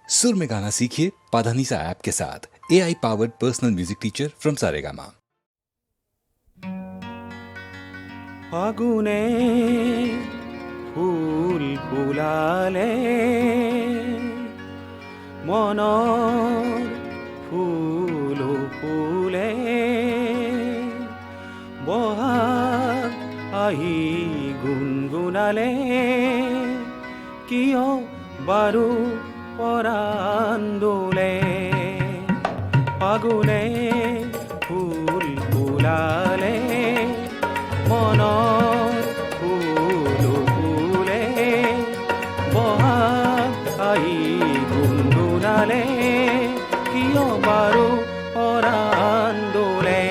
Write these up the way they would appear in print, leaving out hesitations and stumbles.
सुर में गाना सीखिए पाधानीसा ऐप के साथ AI powered personal music teacher from Saregama. ফাগুনে ফুল ফুলালে মনৰ ফুল ফুলে বহাগ আহি গুণগুণালে কিয় বাৰু পৰাণ দোলে ফাগুনে ফুল ফুলালে মনৰ ফুল ফুলে বহাগ আহি গুণগুণালে কিয় বাৰু পৰাণ দোলে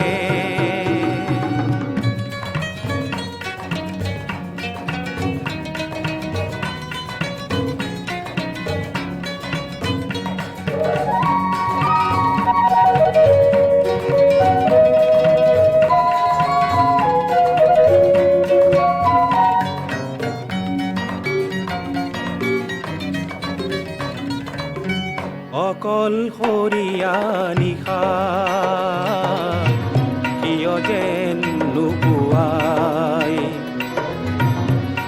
অকলশৰীয়া নিশা কিয় যেন নুপুৱাই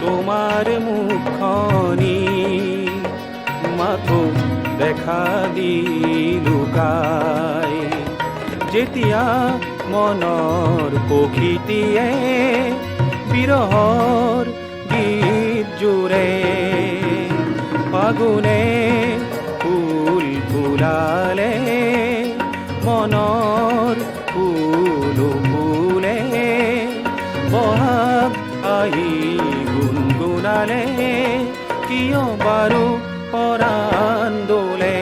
তোমাৰ মুখনি মাথো দেখা দি লুকাই যেতিয়া মনৰ প্ৰকৃতিয়ে বিৰহৰ গীত জোৰে ফাগুনে ফুল ফুলালে মনৰ ফুল ফুলে বহাগ আহি গুণগুণালে কিয় বাৰু পৰাণ দোলে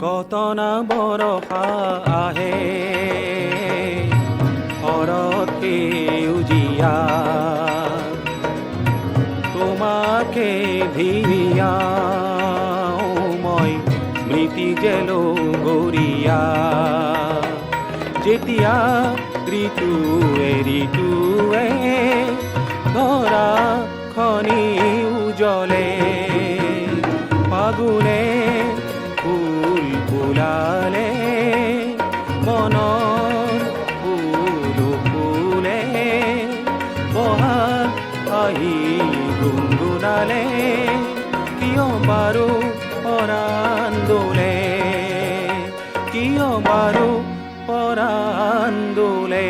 কতনা বৰষা আহে শৰতে উজিয়া তোমাকে ধিয়াও মই স্মৃতি জেলো গৰিয়া যেতিয়া ঋতুৱে ধৰা খনি উজলে ফাগুনে ফুল ফুলালে মনৰ ফুল ফুলে বহাগ আহি গুণগুণালে কিয় বাৰু পৰাণ দোলে কিয় বাৰু পৰাণ দোলে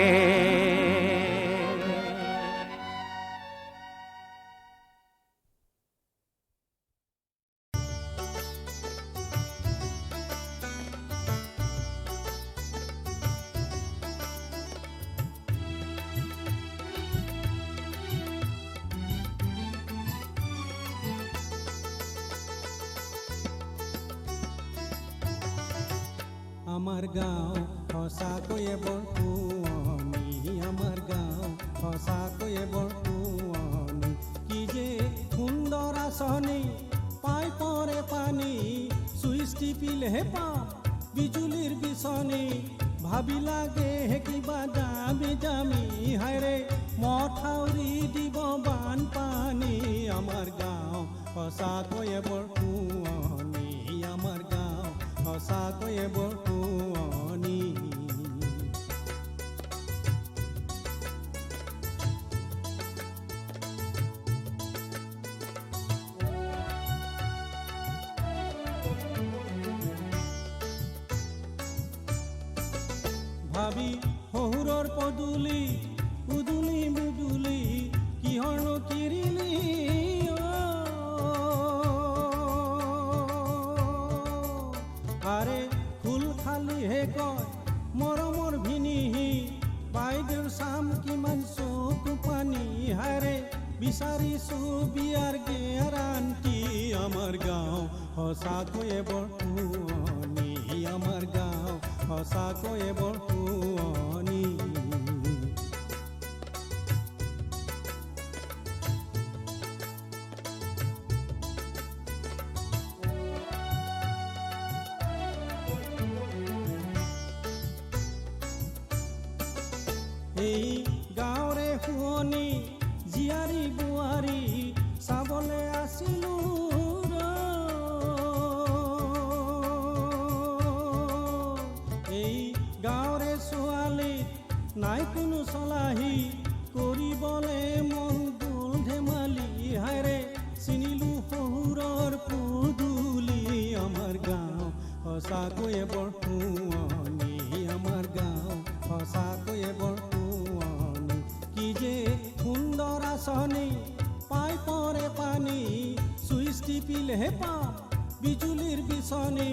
আমাৰ গাঁও সঁচাকৈয়ে বৰ শুৱনি আমাৰ গাঁও সঁচাকৈয়ে বৰ শুৱনি কি যে সুন্দৰ আঁচনি পাই পৰে পানী চুইচ টিপিলেহে পাওঁ বিজুলীৰ বিচনী ভাবি লাগে কিবা দামী দামী হায়ৰে মথাউৰি দিব বানপানী আমাৰ গাঁও সঁচাকৈয়ে বৰ শুৱনি আমাৰ গাঁও সঁচাকৈয়ে বৰ শুৱনি ভাবি শহুৰৰ পদূলি উদুলি মুদুলি কিহৰনো কিৰিলি আৰে ফুল খালিহে কয় মৰমৰ ভিনিহি বাইদেউৰ চাম কিমান চকু পানী হাৰে বিচাৰিছো বিয়াৰ গেৰাণ্টি আমাৰ গাঁও সঁচাকৈয়ে বৰ শুৱনি আমাৰ গাঁও সঁচাকৈয়ে বৰ শুৱনি এই গাঁৱৰে শুৱনি জীয়াৰী বোৱাৰী চাবলে আছিলো এই গাঁৱৰে ছোৱালী নাই কোনো চলাহী কৰিবলে মন গ'ল ধেমালি হায়ৰে চিনিলো শহুৰৰ পদূলি আমাৰ গাঁও সঁচাকৈয়ে বৰ শুৱনি আমাৰ গাঁও সঁচাকৈয়ে বৰ শুৱনি কি যে সুন্দৰ আঁচনি পাই পৰে পানী চুইচ টিপিলেহে পাম বিজুলীৰ বিচনী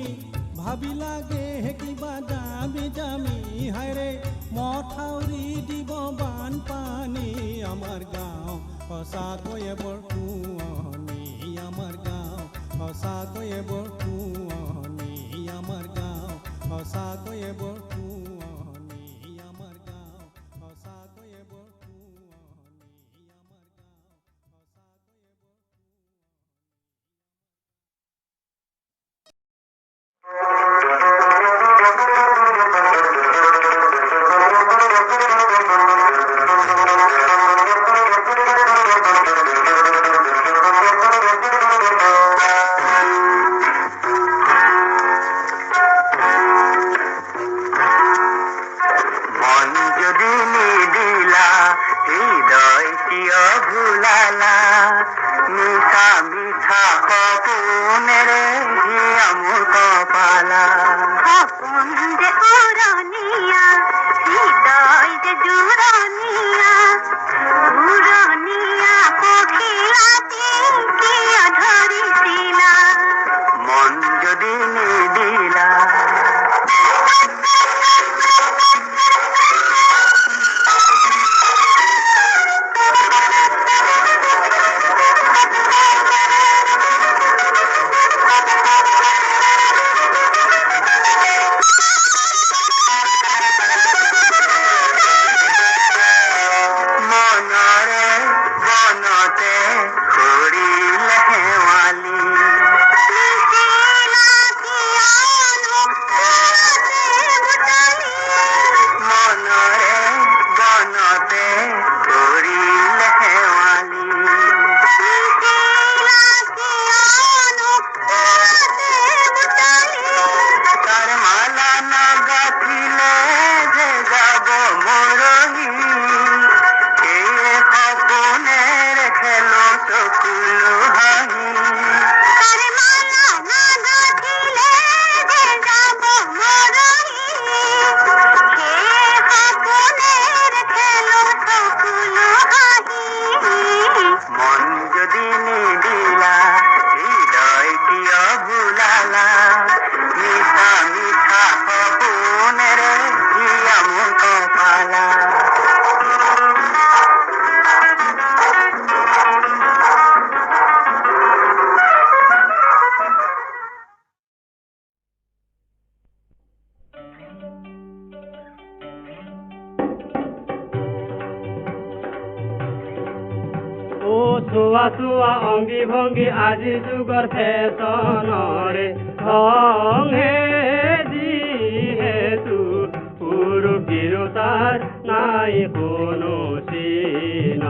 ভাবি লাগে কিবা দামী দামী হায়ৰে মথাউৰি দিব বানপানী আমাৰ গাঁও সঁচাকৈয়ে বৰ শুৱনি আমাৰ গাঁও সঁচাকৈয়ে বৰ শুৱনি আমাৰ গাঁও সঁচাকৈয়ে বৰ শুৱনি আমাৰ গাঁও সঁচাকৈয়ে বৰ শুৱনি আমাৰ চোৱা চোৱা অংগী ভংগী আজি যুগৰ ফেশ্বনৰে ধংহে যিহেতু পুৰুষ তিৰোতাৰ নাই কোনো চিন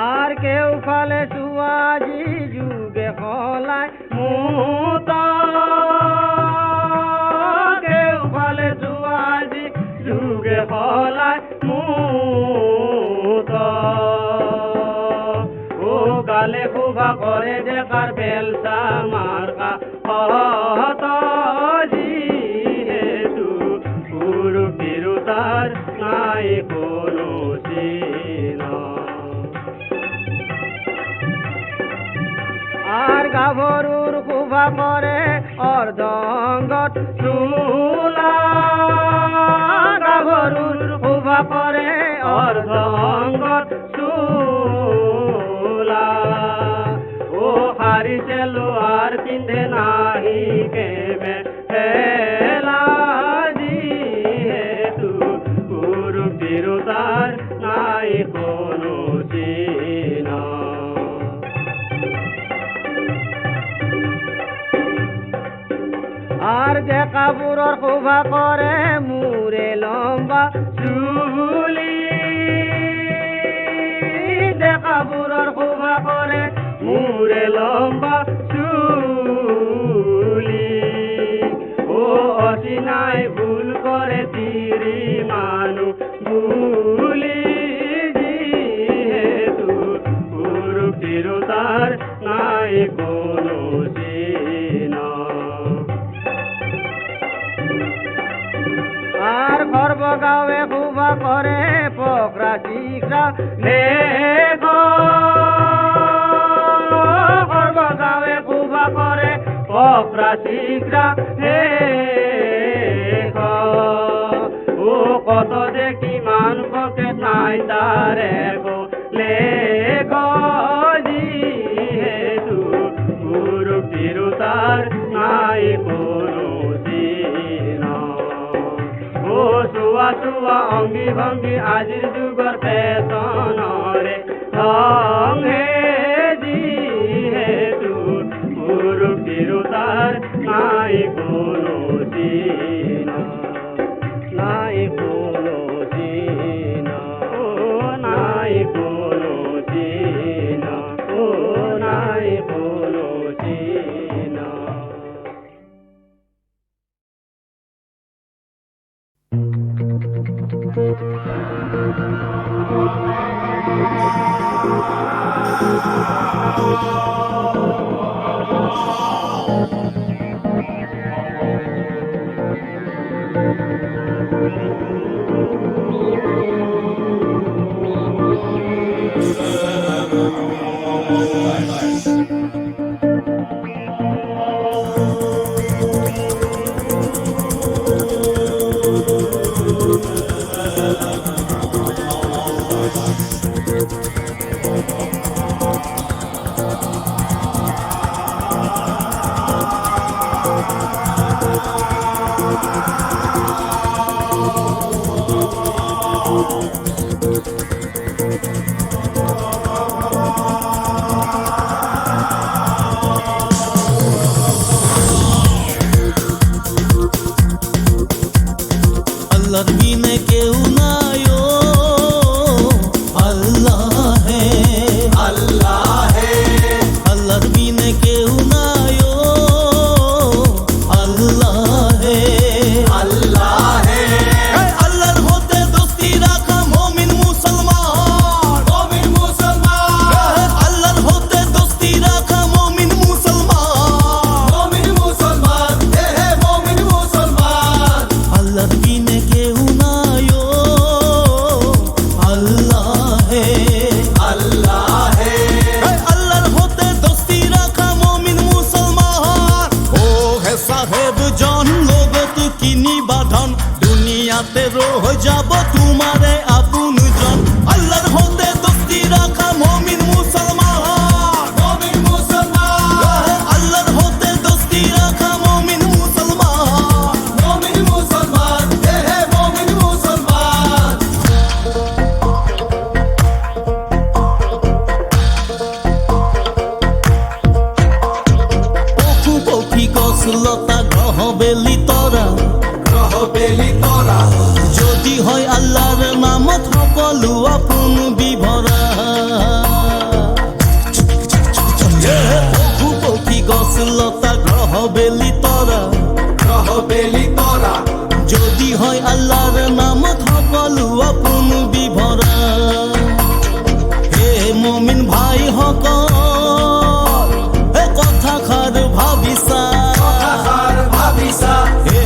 আৰ কেউফালে চোৱা যি যুগে সলাই মুত কেউফালে চোৱা যি যুগে সলাই মুত ও গালে শোভা কৰে ডেকাৰ বেলচা মাৰ্কা হত যিহেতু পুৰুষ তিৰোতাৰ নাই কোনো চিন আৰ গাভৰুৰ শোভা কৰে অৰ্ধংগত চোলা গাভৰুৰ শোভা কৰে অৰ্ধংগত চোলা ও হাৰিছে লোৱাৰ পিন্ধে নাহি কেবে হেলা যিহেতু পুৰুষ তিৰোতাৰ নাই কোনো চিন আর যে কাপড়র শোভা করে মুরে লম্বা চুলি যে কাপড়র শোভা করে মুরে লম্বা চুলি ও অচিনাই ভুল করে তিরি মানু ভুলি যেহেতু পুরুষ তার নাই কোনো চিহ্ন আর গর্ব গাঁৱে শোভা কৰে পকৰা চিকৰা গৰ্ব গাঁৱে শোভা কৰে পকৰা চিকৰা ও কত যে কিমান পকে নাই তাৰে লেখ যিহেতু পুৰুষ তিৰোতাৰ নাই কোনো চিহ্ন ও চুৱা চুৱা অংগী ভংগী আজিৰ যুগৰ পেচনৰে সংহে যিহেতু পুৰুষ তিৰোতাৰ নাই কোনো চিহ্ন নাই কোনো চিহ্ন ও নাই কোনো চিহ্ন ও নাই কোনো চিহ্ন আল্লাহর বিনে কেউ নাই ও আল্লাহ হে আল্লাহর বিনে কেউ নাই ও আল্লাহ হে আল্লাহর হতে দোস্তি রাখা মুমিন মুসলমান আল্লাহর হতে দোস্তি রাখা মুমিন মুসলমান আল্লাহর বিনে কেউ নাই ও আল্লাহ হে আল্লাহর হতে দোস্তি রাখা মুমিন মুসলমান ও হে সাহেব জন লোগত কিনি বাঁধন দুনিয়াতে রহ যাব তোমারে আপন জন আল্লাহর হতে দোস্তি রাখা মুমিন মুসলমান আল্লাহর হতে দোস্তি রাখা মুমিন পশু পক্ষী গছ লতা গ্রহ বেলি তৰা যদি হয় আল্লাহৰ নামত সকলো আপোন বিভৰা পশু পক্ষী গছ লতা গ্ৰহ বেলি তৰা যদি হয় আল্লাহৰ নামত সকলো আপোন বিভৰা হে মুমিন ভাই সকল হে কথাষাৰ ভাবিছা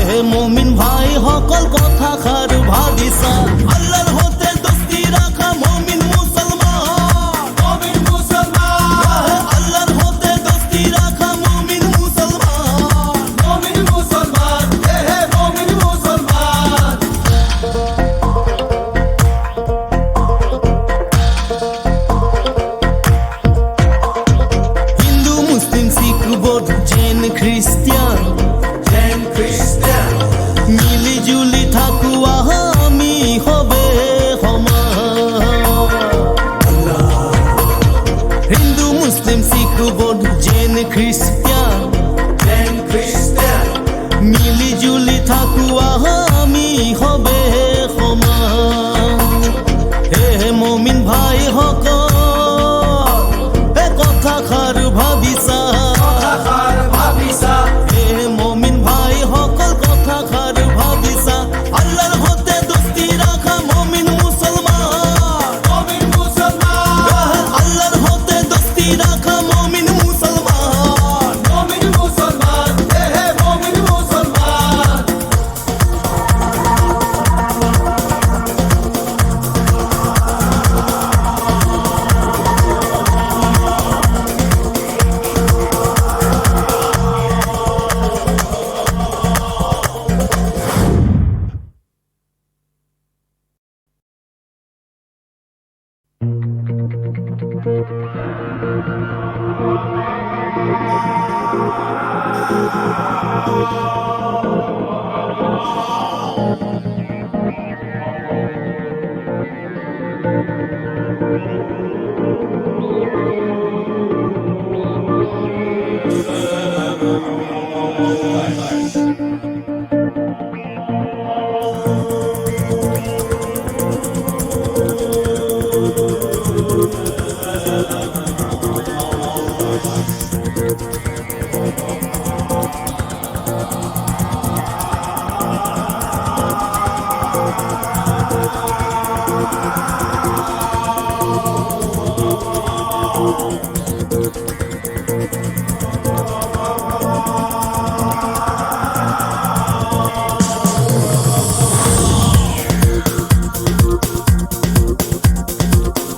হে মুমিন ভাই সকল কথাষাৰ ভাবিছা আল্লাহৰ হতে দোস্তি ৰাখা মুমিন মুছলমান আল্লাহৰ হতে দোস্তি ৰাখা মুমিন হিন্দু মুসলিম শিখ বৌদ্ধ জৈন খ্রিস্টান মিলি জুলি থাকো আমি হবে হিন্দু মুসলিম শিখ বৌদ্ধ জৈন খ্রিস্টান থাকুয়া আমি হবে সমান হে মমিন ভাই সকল এ কথাষাৰ ভাবিছা হে মমিন ভাই সকল কথাষাৰ ভাবিছা আল্লাহৰ হতে দোস্তি ৰাখা মমিন মুছলমান আল্লাহর হতে দোস্তি রাখা মমিন মুসলমান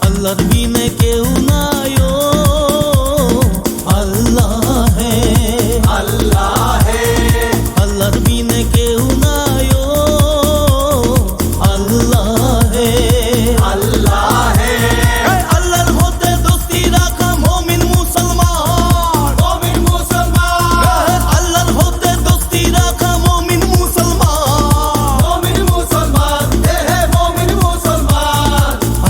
আল্লাহর বিনে কেউ নাই ও আল্লাহ হে আল্লাহর বিনে কেউ নাই ও আল্লাহ হে আল্লাহর হতে দোস্তি রাখা মমিন মুসলমান আল্লাহর হতে দোস্তি রাখা মমিন মুসলমান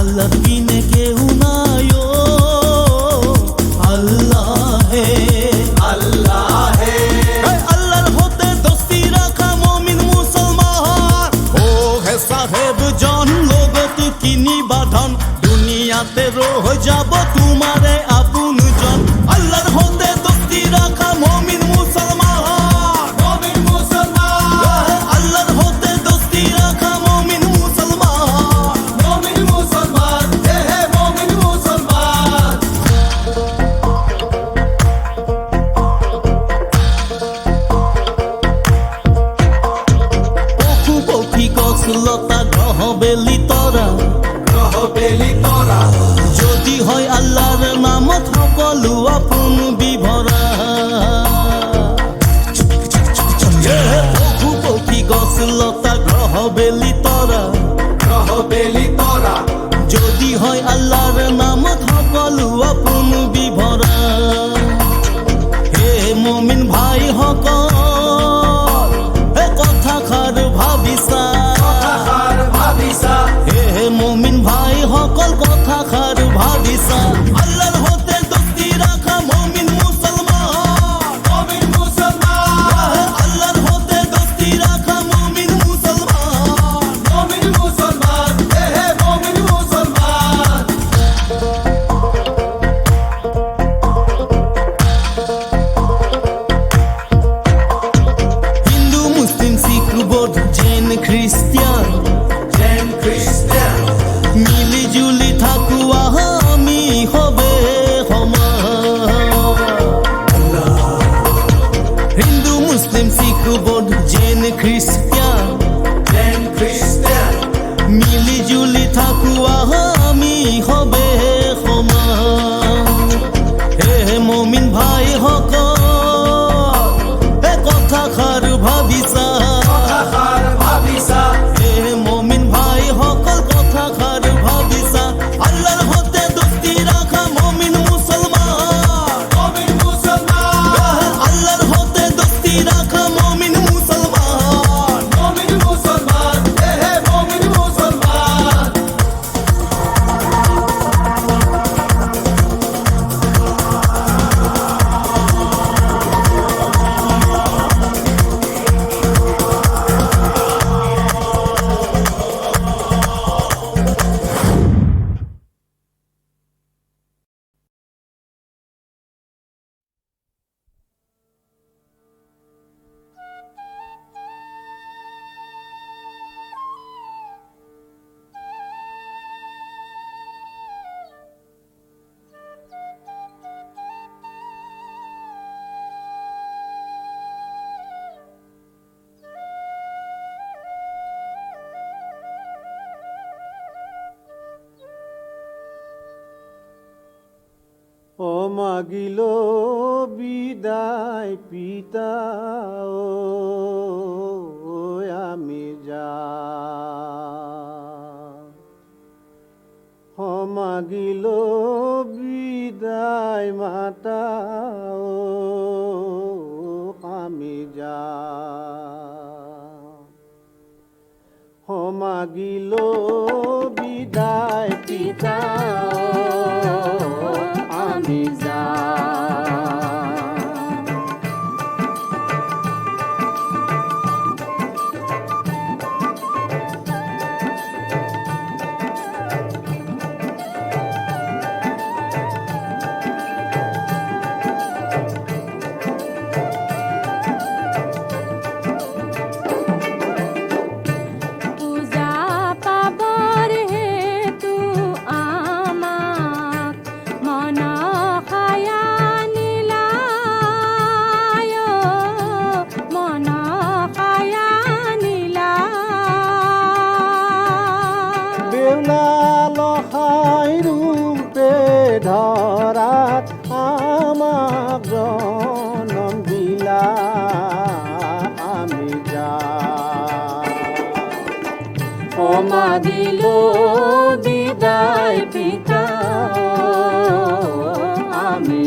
আল্লাহর বিনে কেউ নাই ও আল্লাহ হে আল্লাহর হতে দোস্তি রাখা মমিন মুসলমান ও হে সাহেব জন লোগত কিনি বাঁধন দুনিয়াতে রহ যাব তোমারে আপন জন আল্লাহর হতে দোস্তি রাখা মমিন মুসলমান আল্লাহর হতে দোস্তি রাখা মমিন মুসলমান পশু পক্ষী গছ লতা গ্ৰহ বেলি তৰা যদি হয় আল্লাহৰ নামত সকলো আপোন বিভৰা পশু পক্ষী গছ লতা গ্ৰহ বেলি তৰা যদি হয় আল্লাহৰ নামত সকলো আপোন বিভৰা হে মমিন ভাই সকল এ কথাষাৰ ভাবিছা হে মমিন ভাই সকল কথাষাৰ ভাবিছা আল্লাহৰ হতে দোস্তি ৰাখা মমিন মুছলমান আল্লাহর হতে দোস্তি রাখা মমিন মুসলমান হিন্দু মুসলিম শিখ বৌদ্ধ জৈন খ্রিস্টান মিলি জুলি থাকুয়া আমি হবে সমান হিন্দু মুসলিম শিখ বৌদ্ধ জৈন খ্রিস্টান মিলি জুলি থাকুয়া আমি হবে সমান হে মমিন ভাই সকল এ কথাষাৰ ভাবিছা হে মমিন ভাই সকল কথাষাৰ ভাবিছা আল্লাহৰ হতে দোস্তি ৰাখা মমিন মুছলমান আল্লাহর হতে দোস্তি রাখা মমিন মুসলমান ও মাগিল বিদায় পিতা ও আমি যাই মাগিল বিদায় মাতা আমি যাই মাগিল বিদায় পিতা আমি পূজা পাবৰ হেতু আমাক মনসায়া নিলায় মনসায়া নিলায় বেউলা লহাই ৰূপে ধৰাত আমাক জনম দিলা আমি মাগিল বিদায় পিতা আমি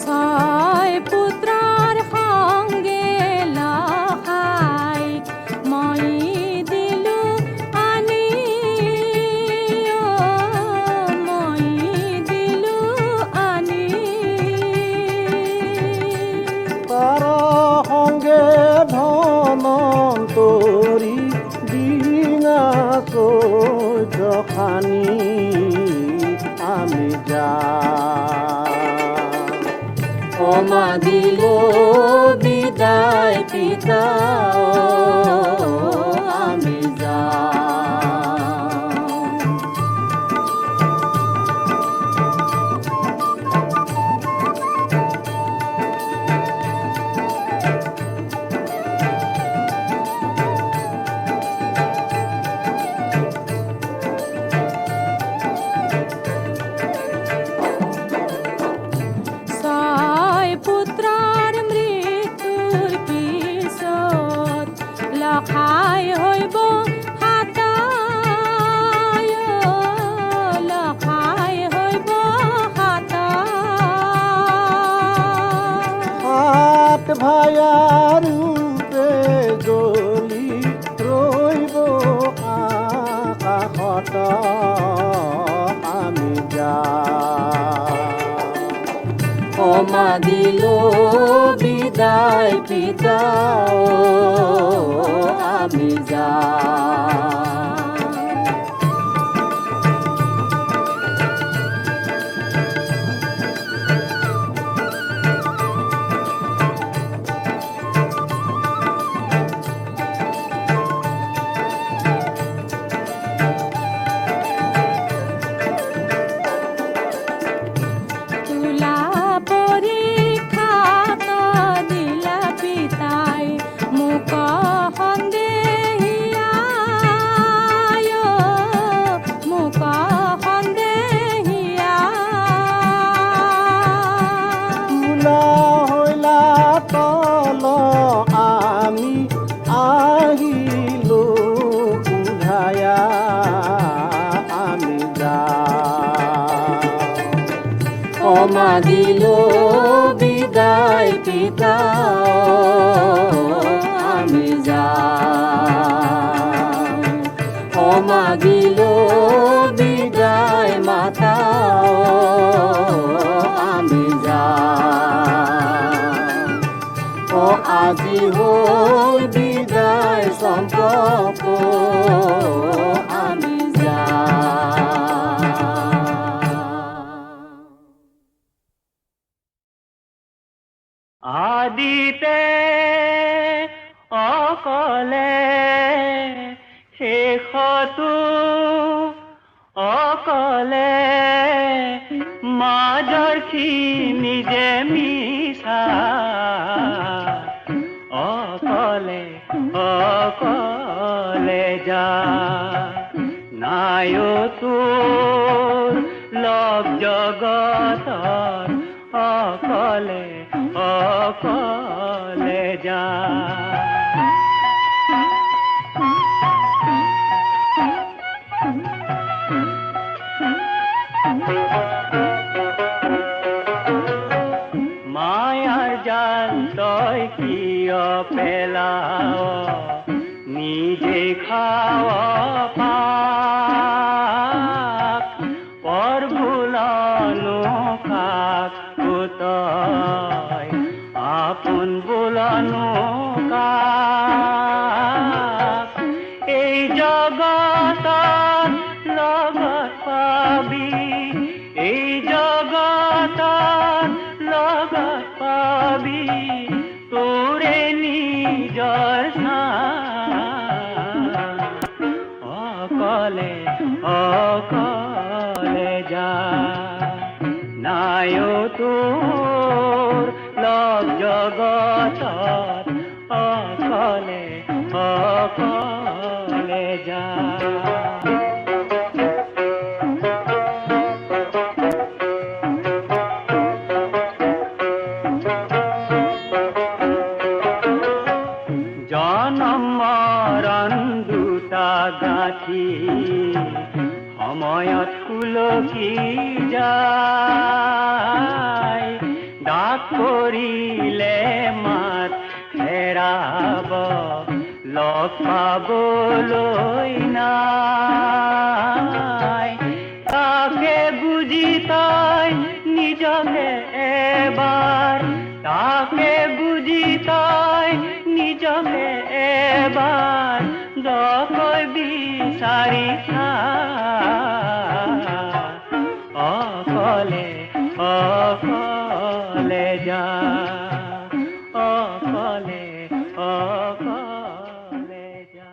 ছয় পুত্ৰৰ সংগে লহাই মই দিলো আনি মই দিলো আনি তাৰ সংগে ধনন্তৰী দিনা চৈধ্য খানি আমি মাগিল বিদায় পিতা আমি ছয় পুত্ৰৰ মৃত্যুৰ পিছত লখাই হৈব হাতায় লখাই হৈব হাতায় হাত ভায়া ৰূপে জ্বলি ৰৈব আকাশত আমি মাগিল বিদায় পিতা আমি তুলা পৰীক্ষাত দিলা পিতাই মোক সন্দেহিয়ায় মোক সন্দেহিয়া মূলা হৈলা তল আমি আহিলো বুধায়া আমি মাগিল বিদায় পিতা আমি মাগিল বিদায় মাতা আমি আজি হ'ল বিদায় সম্পৰ্ক আমি আদিতে অকলে শেষতো অকলে মাজৰখিনি যে মিছা অকলে অকলে যা নাইও তোৰ লগ জগতৰ অকলে অকলে যা মায়াৰ জাল তই কিয় পেলাৱ নিজে খাৱ পাপ পৰ বোলানো কাক তই আপোন বোলানো কাক এই জগতত লগত পাবি এই জগতত লগত পাবি তোৰে নিজৰ অকলে অকলে যা নাইও তোৰ লগ জগতত অকলে অকলে যা জনম মৰণ দুটা গাঁঠি সময়ত কুলকি যায় ডাক কৰিলে মাত হেৰাব লগ পাবলৈ নাই তাকে বুজি তই নিজকে এবাৰ তাকে বুজি তই নিজকে এবাৰ দকৈ বিচাৰি অকলে অকলে যা অকলে অকলে যা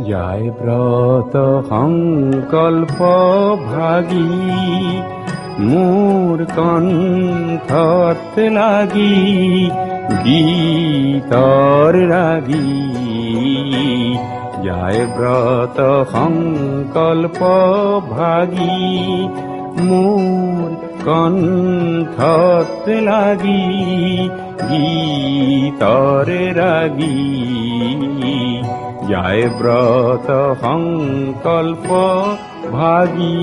যায় ব্ৰত সংকল্প ভাগি মোৰ কণ্ঠত লাগি গীতৰ ৰাগি যায় ব্ৰত সংকল্প ভাগি মোৰ কণ্ঠত লাগি গীতৰ ৰাগি যায় ব্ৰত সংকল্প ভাগি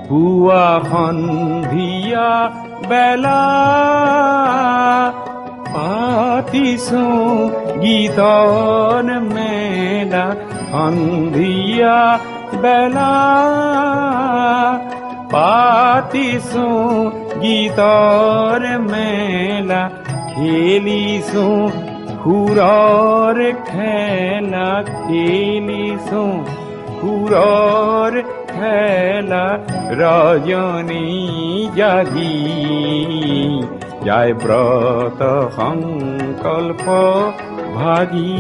পুৱা সন্ধিয়া বেলা পাতিছো গীতৰ মেলা সন্ধিয়া বেলা পাতিছো গীতৰ মেলা খেলিছো সুৰৰ খেলা খেলিছো সুৰৰ খেলা ৰজনী জাগি যায় ব্ৰত সংকল্প ভাগি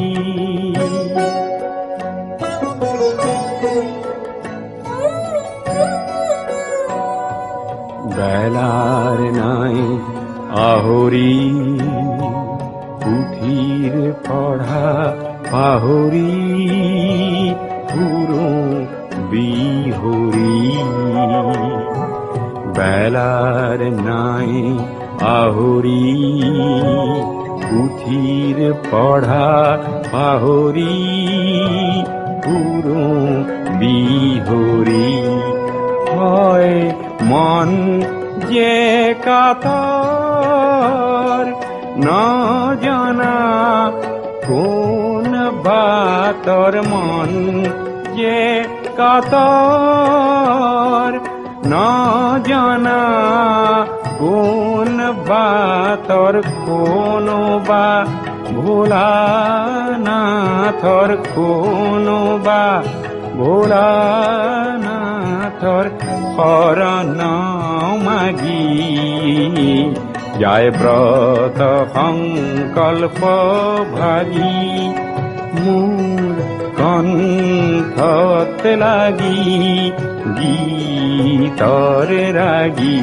বেলাৰ নাই আহৰি পুথিৰ পঢ়া পাহৰি পুৰো বিহৰি বেলাৰ নাই আহৰি পুথিৰ পঢ়া পাহৰি পুৰো বিহৰি হয় মন যে কাতৰ নজনা কোন বাতৰ মন যে কাতৰ না জানা কোন বাতর কোনো বা ভোলা না থর কোনো বা ভোলা না থর শরণ মাগি যায় ব্রত সংকল্প ভাগি মোৰ কণ্ঠত লাগি গীতৰে ৰাগি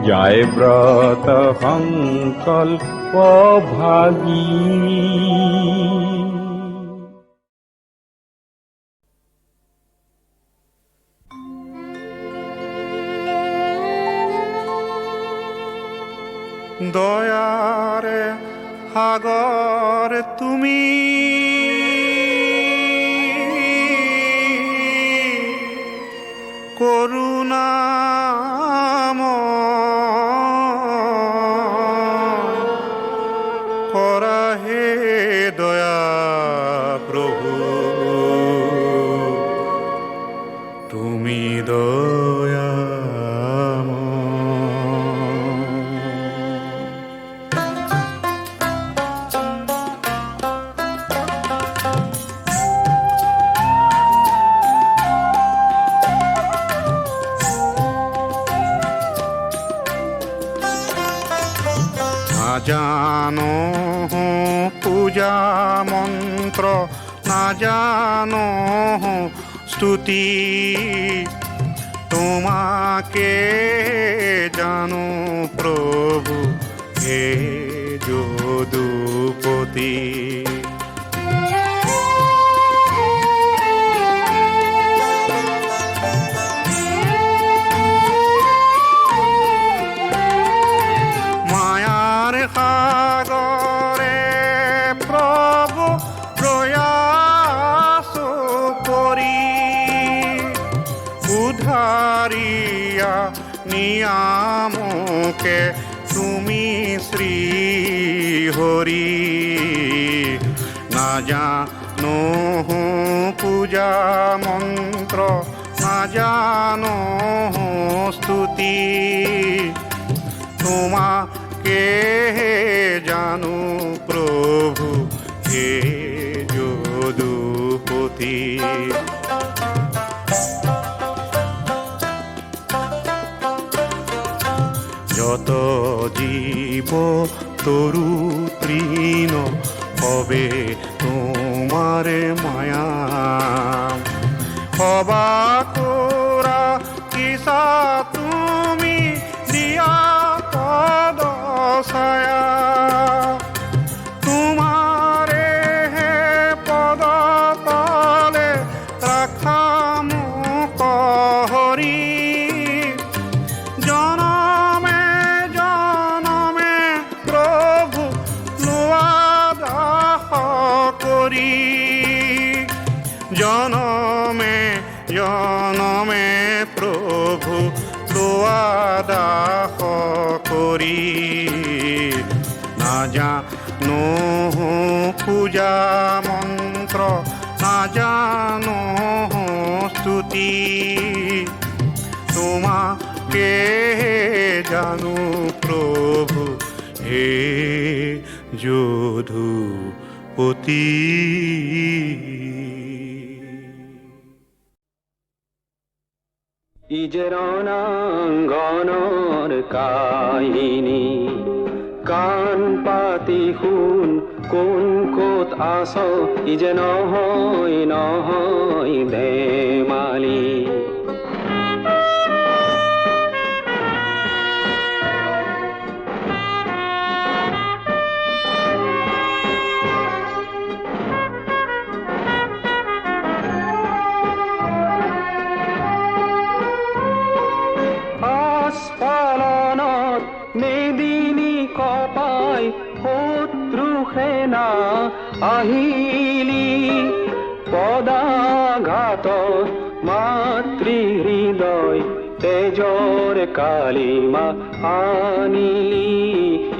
যায় ব্রত সংকল্প ভাগি। দয়ারে সাগর তুমি করুণাময় করা হে দয়া প্রভু তুমি জানো পূজা মন্ত্র না জানো স্তুতি তোমাকে জানো প্রভু হে যদুপতি। সাগরে প্রভু প্রয়াস করি উদ্ধারিয়া নিয়ামকে তুমি শ্রী হরি না জানো পূজা মন্ত্র না জানো স্তুতি তোমাকে জানো প্রভু হে যদুপতি। যত জীব তরু তৃণ হবে তোমার মায়া হবা তোরা কিসা তুমি দিয়া পদছায়া তোমারে হে পদ তলে রাখা মুখ হৰি জনমে জনমে প্ৰভু লোৱা দাস কৰি জনমে জনমে প্ৰভু লোৱা দাস কৰি না জানো পূজা মন্ত্র না জানো স্তুতি তোমাকে জানো প্রভু হে যদুপতি। ইজের অনাঙ্গনর কাহিনী কাণ পাতি শুন কোন ক'ত আছ ইজে নহয় নহয় ধেমালি। আস্ফালনত মেদিনী কপাই শত্ৰু সেনা আহিলি পদাঘাতত মাতৃ হৃদয় তেজৰ কালিমা আনিলি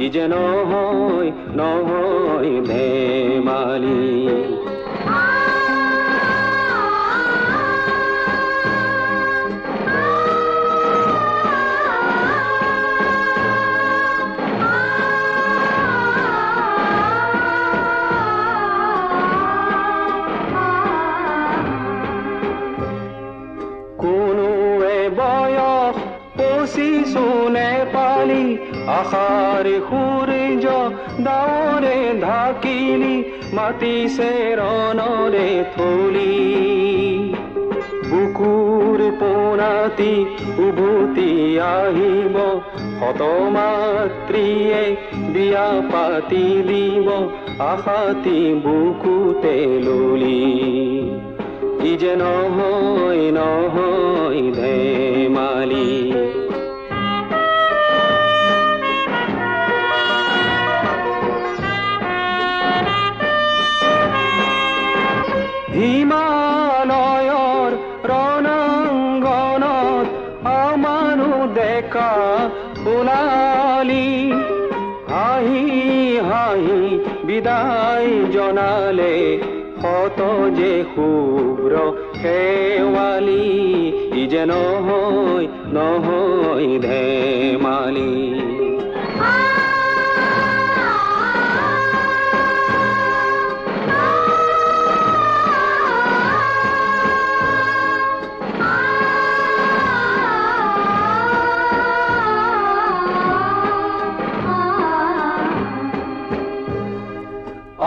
ইজে নহয় নহয় ধেমালি। আশাৰে সূৰ্য ডাৱৰে ঢাকিলি মাতিছে ৰণৰে থলি বুকুৰ পোনাতি উভতি আহিব শত মাতৃয়ে বিয়া পাতি দিব আশাতি বুকুতে ললি ই যে নহয় নহয় ধেমালি হিমালয়ৰ ৰণাংগনত আমাৰো দেখা ওলালি হাঁহি হাঁহি বিদায় জনালে শত যে শুভ্ৰ শেৱালি ই যে নহয় নহয় ধেমালি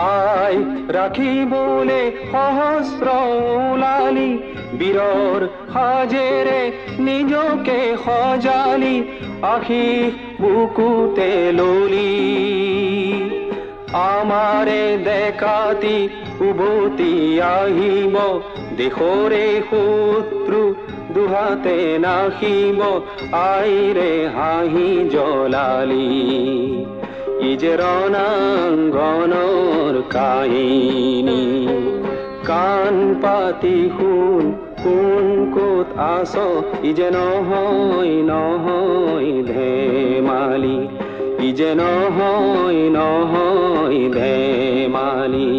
আই ৰাখিবলে সহস্ৰ ওলালি বীৰৰ সাজেৰে নিজকে সজালি আশী বুকুতে ললি আমাৰে দেখাতি উভতি আহিব দেশৰে শত্ৰু দুহাতে নাখিব আইৰে হাঁহি জ্বলালি ই যে ৰণাংগনৰ কাহিনী কাণ পাতি শুন কোন ক'ত আছ ই যে নহয় নহয় ধেমালি ই যে নহয় নহয় ধেমালি